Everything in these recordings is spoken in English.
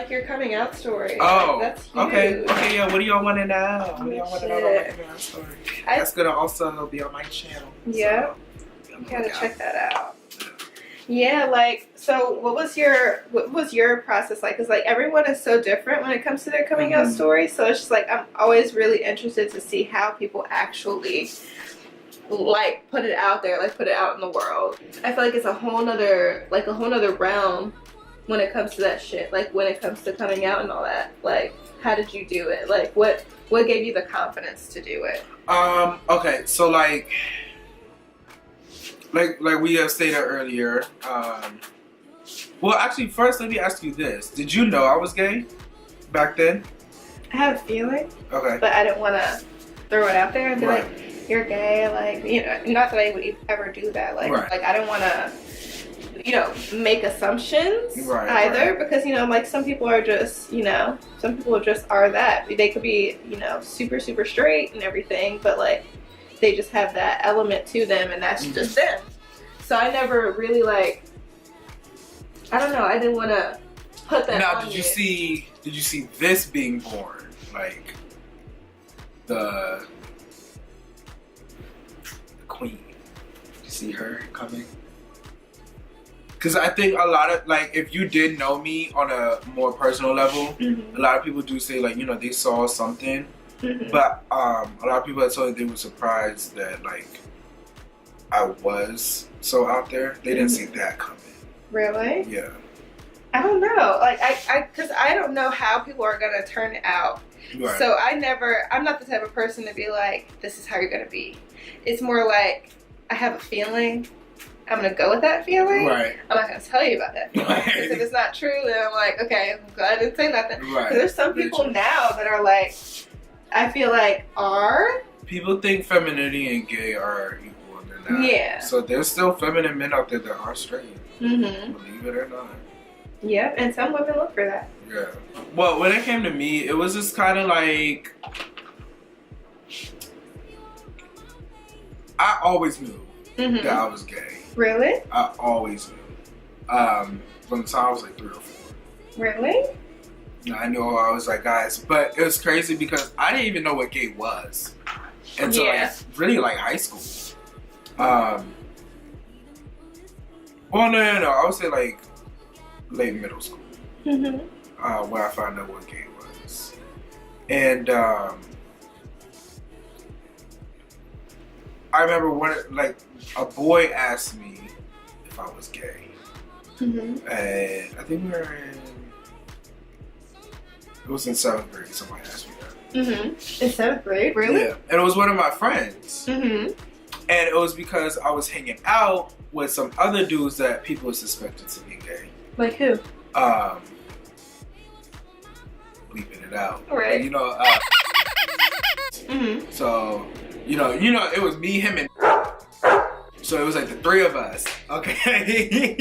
like your coming out story. Oh, like, that's huge. Okay, yeah. What do y'all want to know? What do y'all want to know about my coming out story? That's gonna also be on my channel. Yeah, so you gotta check that out. Yeah, like, so what was your process like? Because like everyone is so different when it comes to their coming out story. So it's just like I'm always really interested to see how people actually like put it out there, like put it out in the world. I feel like it's a whole nother realm when it comes to that shit. Like when it comes to coming out and all that. Like, how did you do it? Like what gave you the confidence to do it? Okay, so like we have stated earlier, well actually first let me ask you this. Did you know I was gay back then? I have a feeling. Okay. But I didn't want to throw it out there and be like, you're gay, like, you know, not that I would ever do that. Like, like I didn't want to, you know, make assumptions either because, you know, like some people are just, you know, some people just are that. They could be, you know, super, super straight and everything, but like, they just have that element to them and that's just them. So I never really like, I don't know, I didn't want to put that now on did you see this being born, like the queen? Did you see her coming? Because I think a lot of, like, if you did know me on a more personal level, a lot of people do say, like, you know, they saw something. But a lot of people had told me they were surprised that, like, I was so out there. They didn't see that coming. Really? Yeah. I don't know. Like, because I don't know how people are going to turn out. Right. So I'm not the type of person to be like, this is how you're going to be. It's more like, I have a feeling. I'm going to go with that feeling. Right. I'm not going to tell you about that feeling. Because if it's not true, then I'm like, okay, I'm glad I didn't say nothing. Right. Because there's some people now that are like, I feel like people think femininity and gay are equal and they're not. Yeah. So there's still feminine men out there that are straight. Believe it or not. Yep, and some women look for that. Yeah. Well, when it came to me, it was just kind of like, I always knew that I was gay. Really? I always knew. From the time I was like 3 or 4. Really? I knew I was like, guys, but it was crazy because I didn't even know what gay was until like, really like high school. Well, no, I would say like late middle school, when I found out what gay was, and I remember when like a boy asked me if I was gay, and I think we were in. It was in 7th grade. Somebody asked me that. In 7th grade, really? Yeah, and it was one of my friends. And it was because I was hanging out with some other dudes that people suspected to be gay. Like who? Bleeping it out. Right. You know. So, you know, it was me, him, and. So it was like the 3 of us. Okay.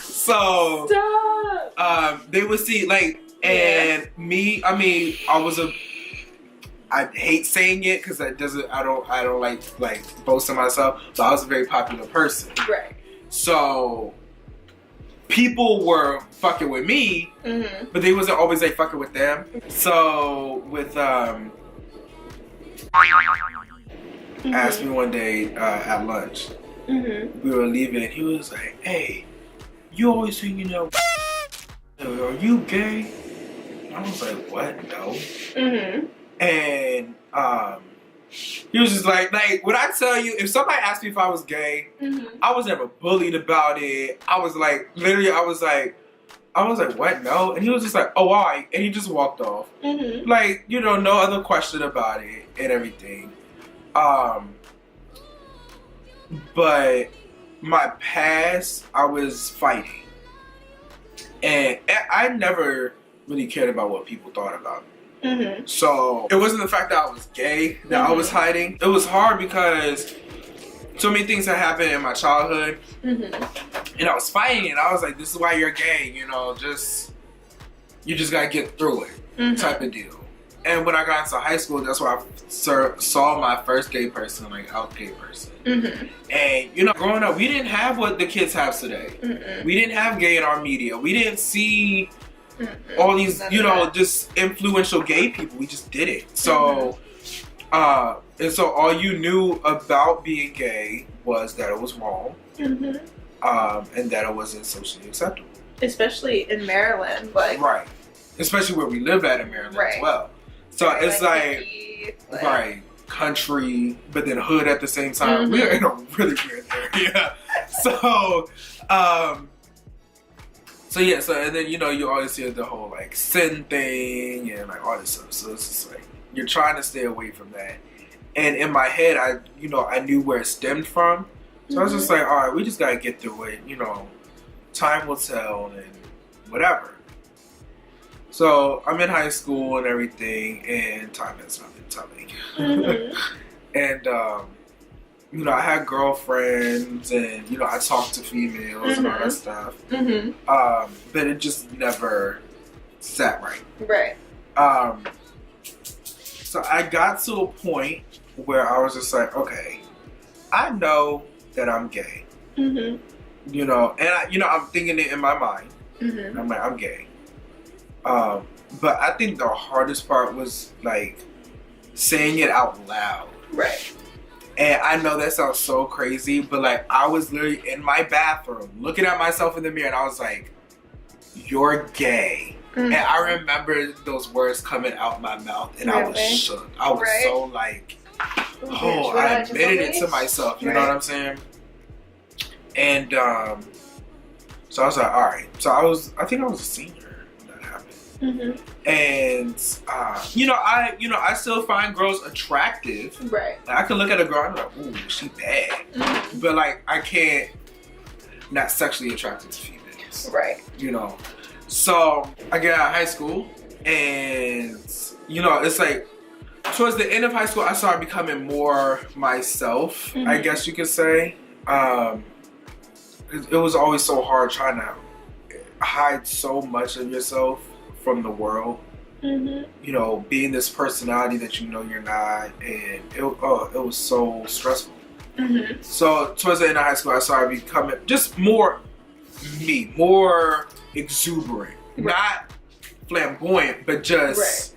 So. Stop. They would see like. And me, I mean, I hate saying it because I don't like boast of myself, but I was a very popular person. Right. So people were fucking with me, but they wasn't always like fucking with them. So with asked me one day at lunch, we were leaving, and he was like, "Hey, you always hanging out. Are you gay?" I was like, what? No. And he was just like when I tell you, if somebody asked me if I was gay, I was never bullied about it. I was like, literally, I was like, what? No. And he was just like, oh, why? And he just walked off. Like, you know, no other question about it and everything. But my past, I was fighting. And I never really cared about what people thought about me. So it wasn't the fact that I was gay that I was hiding. It was hard because so many things that happened in my childhood. And I was fighting it. I was like, this is why you're gay, you know, you just gotta get through it type of deal. And when I got into high school, that's where I saw my first gay person, like out gay person. And you know, growing up, we didn't have what the kids have today. We didn't have gay in our media. We didn't see all these, you know, just influential gay people. We just did it. So, and so all you knew about being gay was that it was wrong, and that it wasn't socially acceptable. Especially in Maryland, like right. Especially where we live at in Maryland as well. So it's like right, country, but then hood at the same time. We're in a really weird area. So, so and then, you know, you always hear the whole like sin thing and like all this stuff. So it's just like you're trying to stay away from that. And in my head, I knew where it stemmed from. So I was just like, all right, we just gotta get through it. You know, time will tell and whatever. So I'm in high school and everything, and time has not been telling. And you know, I had girlfriends, and you know, I talked to females and all that stuff. But it just never sat right. Right. So I got to a point where I was just like, okay, I know that I'm gay. You know, and I'm thinking it in my mind. I'm like, I'm gay. But I think the hardest part was like saying it out loud. Right. And I know that sounds so crazy, but like I was literally in my bathroom looking at myself in the mirror and I was like, you're gay. And I remember those words coming out my mouth and I was shook. I was so like, oh, I admitted it to myself. You know what I'm saying? And so I was like, all right. So I think I was a senior when that happened. And I still find girls attractive. Right. Like, I can look at a girl and I'm like, ooh, she bad. But like I can't not sexually attracted to females. Right. You know. So I get out of high school, and you know, it's like towards the end of high school, I started becoming more myself. I guess you could say. It was always so hard trying to hide so much of yourself from the world. You know, being this personality that you know you're not, and it was so stressful. So towards the end of high school, I started becoming just more me, more exuberant, not flamboyant, but just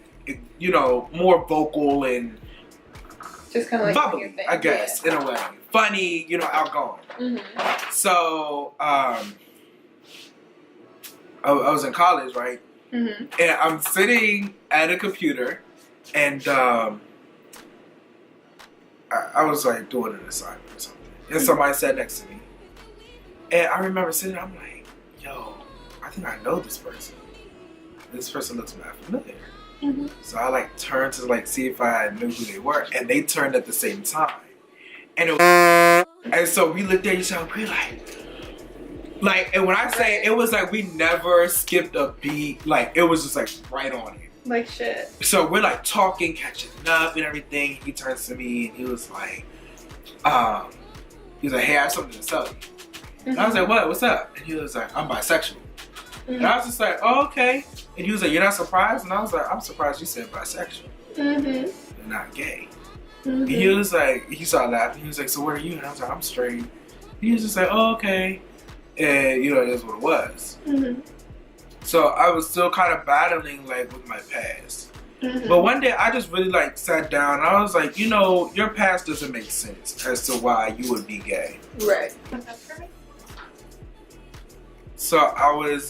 you know, more vocal and just kind of like bubbly, I guess, in a way, funny, you know, outgoing. So I was in college, right? And I'm sitting at a computer, and I was like doing an assignment or something, and somebody sat next to me, and I remember sitting there, I'm like, yo, I think I know this person. This person looks mad familiar. So I like turned to like see if I knew who they were, and they turned at the same time, and and so we looked at each other, we like, and when I say it was like we never skipped a beat, like it was just like right on it. Like shit. So we're like talking, catching up and everything. He turns to me and he was like, hey, I have something to tell you. And I was like, what? What's up? And he was like, I'm bisexual. And I was just like, oh, okay. And he was like, you're not surprised? And I was like, I'm surprised you said bisexual. You're not gay. And he was like, he started laughing. He was like, so what are you? And I was like, I'm straight. He was just like, oh, okay. And you know, it is what it was. So I was still kind of battling like with my past. But one day I just really like sat down and I was like, you know, your past doesn't make sense as to why you would be gay. Right. So I was,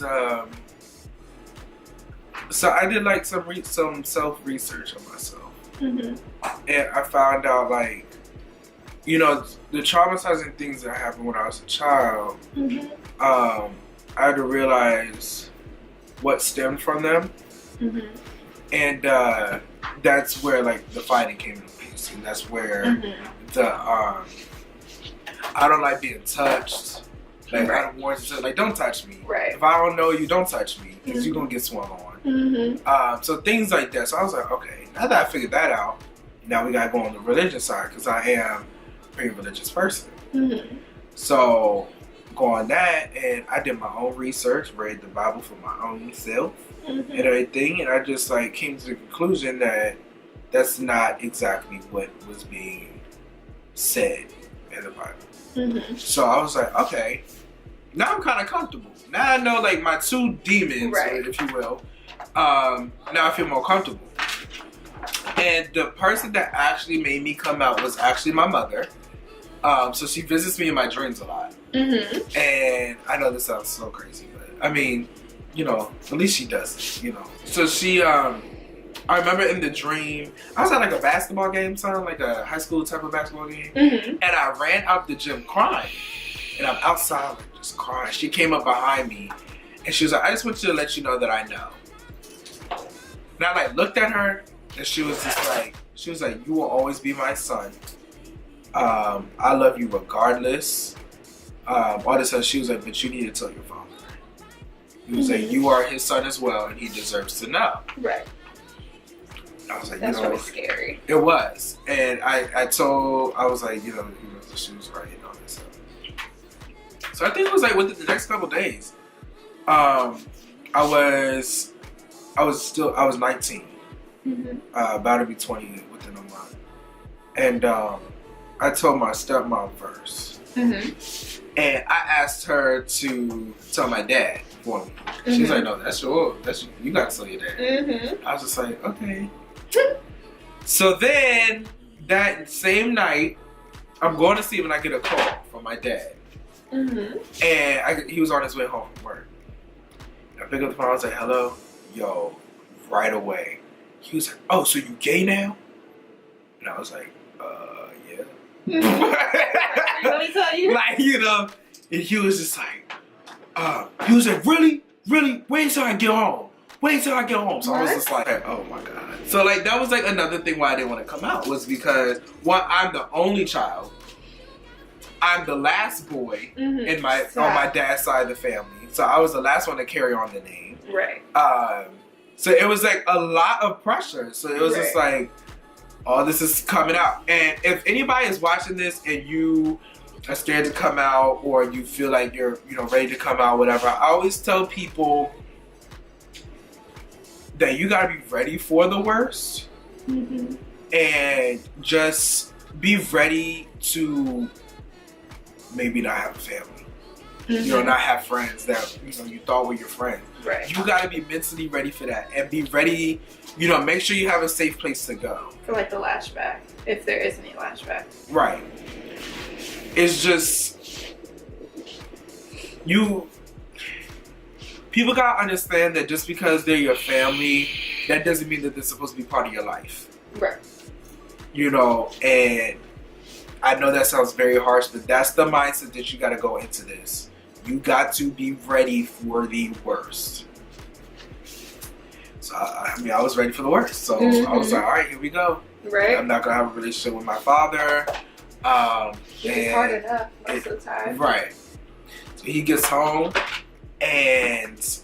so I did like some self-research on myself. And I found out like, you know, the traumatizing things that happened when I was a child, I had to realize what stemmed from them. And that's where like the fighting came into place. And that's where the, I don't like being touched. Like, I don't want you to, like, don't touch me. If I don't know you, don't touch me, because you're going to get swung on. So things like that. So I was like, okay, now that I figured that out, now we got to go on the religious side, because I am a pretty religious person. So, go on that, and I did my own research, read the Bible for my own self, and everything, and I just, like, came to the conclusion that that's not exactly what was being said in the Bible. So I was like, okay, now I'm kind of comfortable. Now I know like my two demons, Right. if you will. Now I feel more comfortable. And the person that actually made me come out was actually my mother. So she visits me in my dreams a lot. Mm-hmm. And I know this sounds so crazy, but I mean, you know, at least she does it, you know. So she, I remember in the dream, I was at like a basketball game, something like a high school type of basketball game. Mm-hmm. And I ran out the gym crying. And I'm outside like just crying. She came up behind me and she was like, I just want you to let you know that I know. And I like looked at her and she was like, you will always be my son. I love you regardless. All this stuff, she was like, but you need to tell your father. He was like, you are his son as well, and he deserves to know. Right. I was like, that's you know, really scary. It was, and I was like, you know, she was right and all this stuff. So I think it was like within the next couple days, I was 19, about to be 20 within a month, and I told my stepmom first. And I asked her to tell my dad for me. She's like, no, that's you gotta tell your dad. I was just like, okay. So then that same night, I'm going to sleep and I get a call from my dad. And he was on his way home from work. I pick up the phone, I was like, hello? Yo, right away. He was like, oh, so you gay now? And I was like, yeah. Let me tell you. Like, you know, and he was just like, he was like, really? Really? Wait till I get home. Wait till I get home. So I was just like, oh my God. So like, that was like another thing why I didn't want to come out, was because, one, I'm the only child. I'm the last boy in my on my dad's side of the family. So I was the last one to carry on the name. Right. So it was like a lot of pressure. So it was just like, oh, this is coming out. And if anybody is watching this and you are scared to come out, or you feel like you're, you know, ready to come out, whatever, I always tell people that you gotta be ready for the worst, and just be ready to maybe not have a family, you know, not have friends that, you know, you thought were your friends. Right. You gotta be mentally ready for that, and be ready, you know, make sure you have a safe place to go. For like the lashback, if there is any lashback. Right. It's just, people gotta understand that just because they're your family, that doesn't mean that they're supposed to be part of your life. Right. You know, and I know that sounds very harsh, but that's the mindset that you gotta go into this. You got to be ready for the worst. So, I mean, I was ready for the worst. So I was like, all right, here we go. Right. I'm not gonna have a relationship with my father. It's hard enough most of the time. Right. So he gets home, and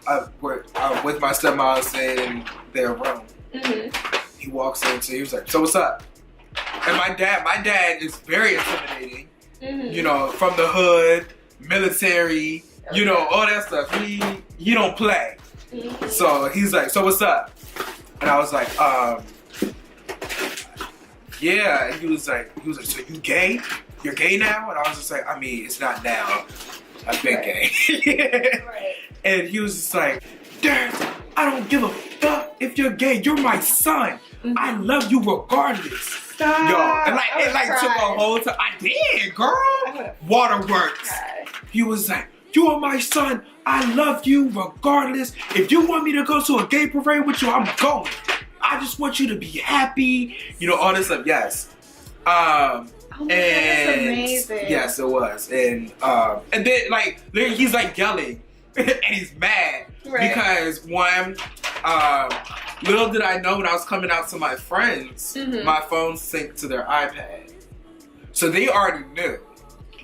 I'm with my stepmom in their room. He walks in, so he was like, so what's up? And my dad is very intimidating. You know, from the hood, military, you know, all that stuff. He don't play. So he's like, so what's up? And I was like, yeah. And he was like, so you gay? You're gay now? And I was just like, I mean, it's not now. I've been gay. And he was just like, Darence, I don't give a fuck if you're gay. You're my son. I love you regardless. Stop. Yo, and it took a whole time. I did, girl. Waterworks. He was like, you are my son. I love you regardless. If you want me to go to a gay parade with you, I'm going. I just want you to be happy. You know, all this stuff. Yes. Oh my God, that's amazing. Yes, it was. And then like he's like yelling and he's mad because one, little did I know when I was coming out to my friends, my phone synced to their iPad. So they already knew.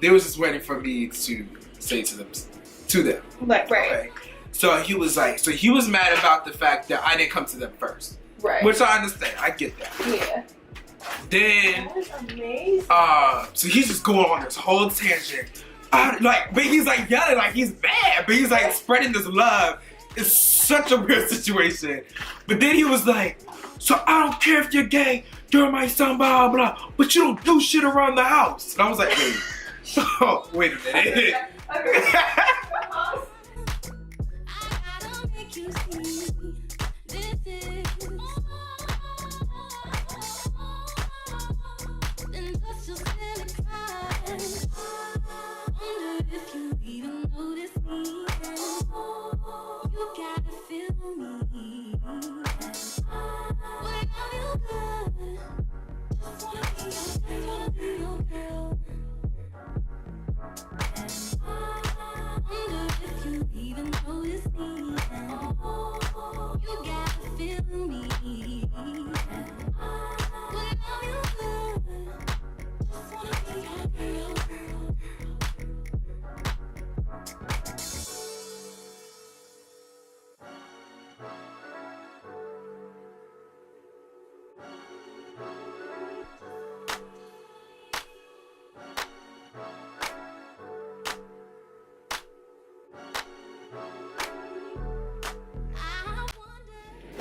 They was just waiting for me to say to them. Like, okay? So he was like, so he was mad about the fact that I didn't come to them first. Right. Which I understand. I get that. Yeah. Then, that is amazing. So he's just going on this whole tangent. But he's like yelling, like he's mad, but he's like spreading this love. It's such a weird situation. But then he was like, so I don't care if you're gay, you're my son, blah, blah, but you don't do shit around the house. And I was like, wait, wait a minute. Okay.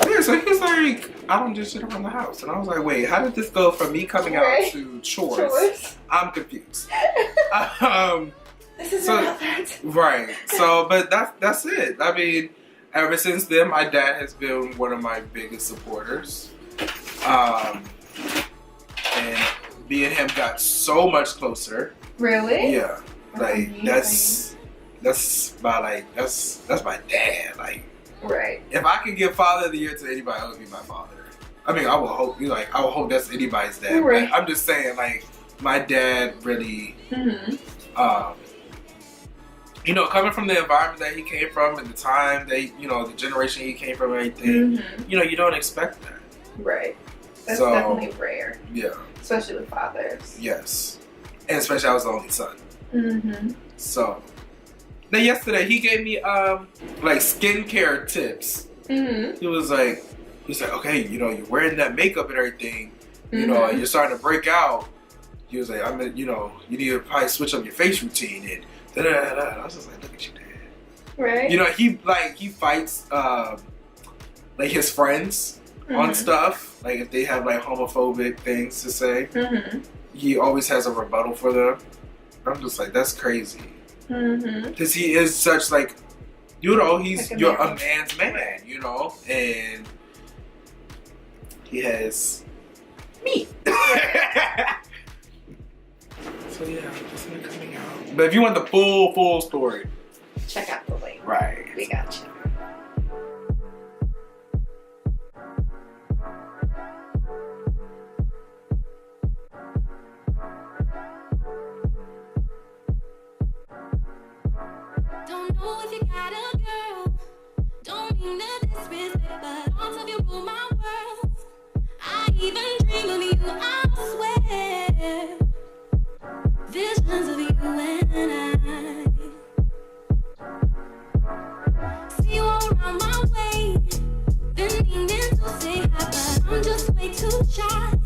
Yeah, so he's like, I don't do shit around the house. And I was like, wait, how did this go from me coming out to chores? I'm confused. This is not that. Right. So, but that's it. I mean, ever since then, my dad has been one of my biggest supporters. And me and him got so much closer. Really? Yeah. Like, that's my dad. Like, right. If I could give Father of the Year to anybody, it would be my father. I mean, I will hope that's anybody's dad. Right. I'm just saying, like, my dad really, you know, coming from the environment that he came from and the time that, you know, the generation he came from and everything, you know, you don't expect that. Right. That's definitely rare. Yeah. Especially with fathers. Yes. And especially I was the only son. So, then yesterday he gave me like skincare tips. He was like, okay, you know, you're wearing that makeup and everything, you know, and you're starting to break out. He was like, you know, you need to probably switch up your face routine and da-da-da-da. I was just like, look at you, Dad. Right. You know, he fights like his friends on stuff. Like if they have like homophobic things to say, he always has a rebuttal for them. I'm just like, that's crazy. Because he is such like, you know, you're a man's man, you know, and he has me. So yeah, that's not coming out. But if you want the full story, check out the link. Right. We got you. Don't know if you got a girl. Don't mean to disrespect, but all of you rule my world. I even dream of you, I swear. Visions of you and I see you all around my way. Been needing to say hi, but I'm just way too shy.